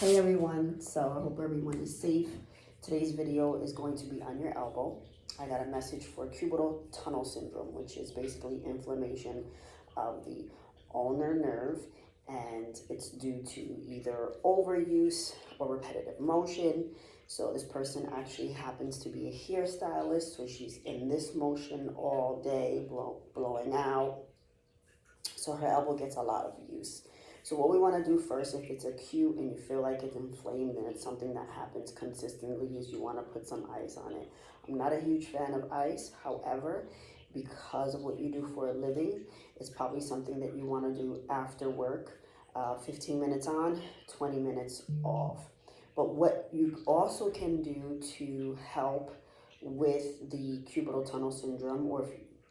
Hey everyone, so I hope everyone is safe. Today's video is going to be on your elbow. I got a message for cubital tunnel syndrome, which is basically inflammation of the ulnar nerve, and it's due to either overuse or repetitive motion. So this person actually happens to be a hairstylist, so she's in this motion all day, blowing out. So her elbow gets a lot of use. So what we want to do first, if it's acute and you feel like it's inflamed and it's something that happens consistently, is you want to put some ice on it. I'm not a huge fan of ice. However, because of what you do for a living, it's probably something that you want to do after work. 15 minutes on, 20 minutes off. But what you also can do to help with the cubital tunnel syndrome,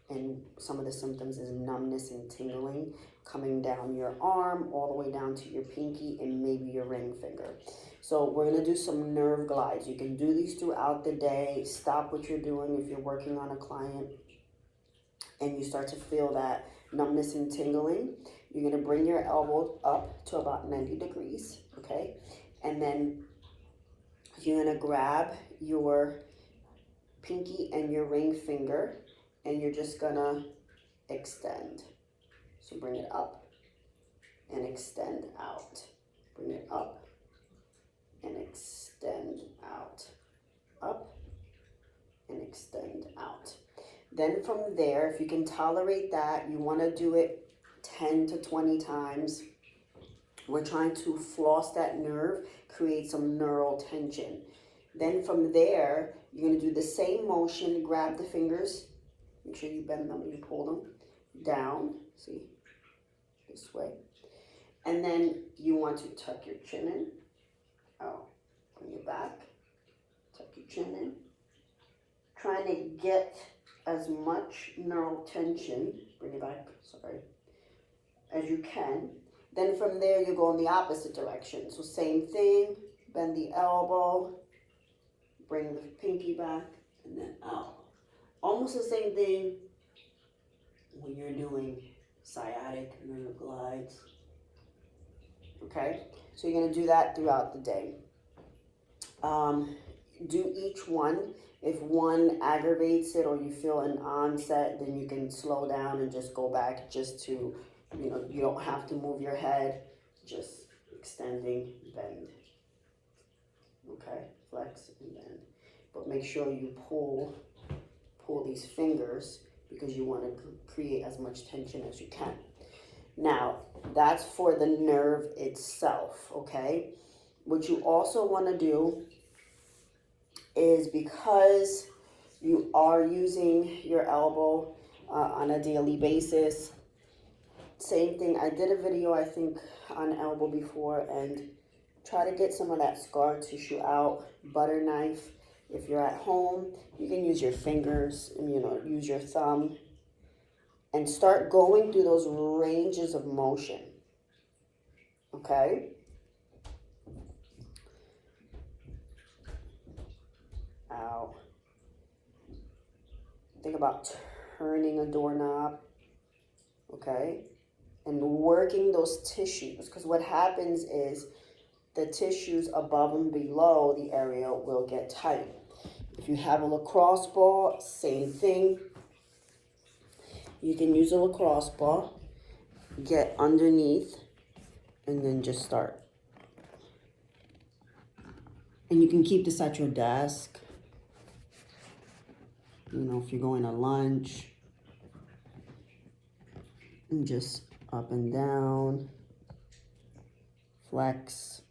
and some of the symptoms is numbness and tingling coming down your arm all the way down to your pinky and maybe your ring finger. So we're going to do some nerve glides. You can do these throughout the day. Stop what you're doing if you're working on a client and you start to feel that numbness and tingling. You're going to bring your elbow up to about 90 degrees, okay? And then you're going to grab your pinky and your ring finger, and you're just gonna extend. So bring it up and extend out. Bring it up and extend out. Up and extend out. Then from there, if you can tolerate that, you wanna do it 10 to 20 times. We're trying to floss that nerve, create some neural tension. Then from there, you're gonna do the same motion, grab the fingers, make sure you bend them, you pull them down, see, this way. And then you want to tuck your chin in, bring it back, tuck your chin in. Trying to get as much neural tension, bring it back, as you can. Then from there, you go in the opposite direction. So same thing, bend the elbow, bring the pinky back, and then out. Almost the same thing when you're doing sciatic nerve glides. Okay, so you're gonna do that throughout the day. Do each one. If one aggravates it or you feel an onset, then you can slow down and just go back just to, you don't have to move your head, just extending, bend. Okay, flex and bend. But make sure you pull these fingers because you want to create as much tension as you can. Now, that's for the nerve itself, okay? What you also want to do is, because you are using your elbow on a daily basis, same thing. I did a video, I think, on elbow before, and try to get some of that scar tissue out. Butter knife. If you're at home, you can use your fingers, use your thumb, and start going through those ranges of motion, okay? Ow. Think about turning a doorknob, okay? And working those tissues, because what happens is the tissues above and below the area will get tight. If you have a lacrosse ball, same thing. You can use a lacrosse ball, get underneath, and then just start. And you can keep this at your desk. If you're going to lunch, and just up and down, flex.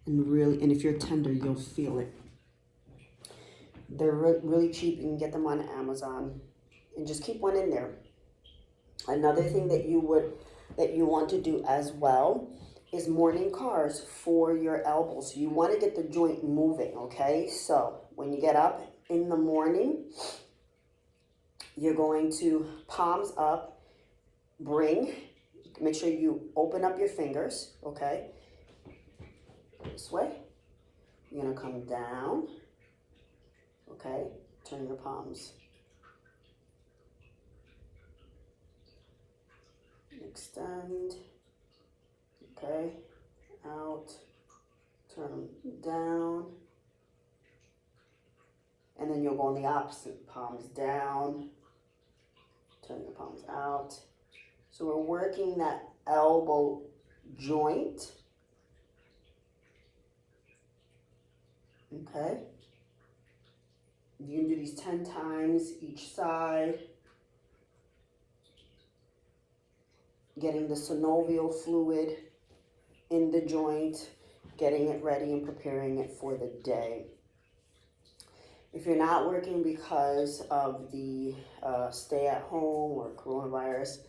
And if you're tender, you'll feel it. They're really cheap. You can get them on Amazon, and just keep one in there. Another thing that you want to do as well is morning cars for your elbows. You want to get the joint moving, okay? So when you get up in the morning, you're going to palms up, make sure you open up your fingers, okay? This way. You're gonna come down, okay? Turn your palms. Extend, okay? turn them down. And then you'll go on the opposite, palms down, turn your palms out. So we're working that elbow joint. Okay. You can do these 10 times each side. Getting the synovial fluid in the joint, getting it ready and preparing it for the day. If you're not working because of the stay at home or coronavirus,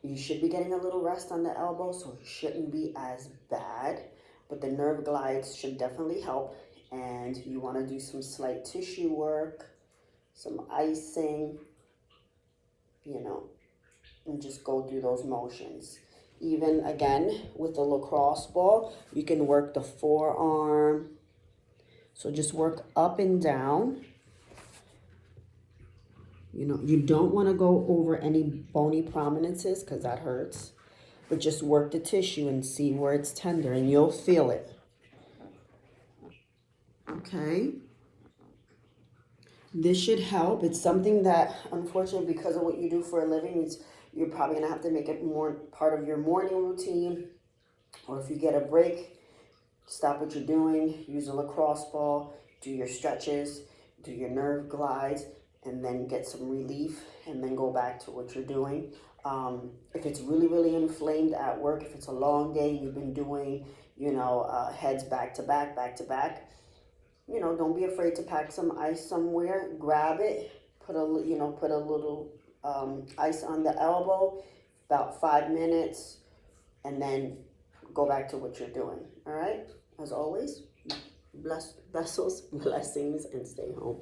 you should be getting a little rest on the elbow, so it shouldn't be as bad. But the nerve glides should definitely help. And you want to do some slight tissue work, some icing, you know, and just go through those motions. Even again with the lacrosse ball, you can work the forearm. So just work up and down. You know, you don't want to go over any bony prominences because that hurts. But just work the tissue and see where it's tender and you'll feel it. Okay. This should help. It's something that, unfortunately, because of what you do for a living, you're probably going to have to make it more part of your morning routine. Or if you get a break, stop what you're doing, use a lacrosse ball, do your stretches, do your nerve glides, and then get some relief, and then go back to what you're doing. If it's really, really inflamed at work, if it's a long day, you've been doing, you know, heads back to back, you know, don't be afraid to pack some ice somewhere. Grab it, put a little ice on the elbow, about 5 minutes, and then go back to what you're doing. All right. As always, blessings, and stay home.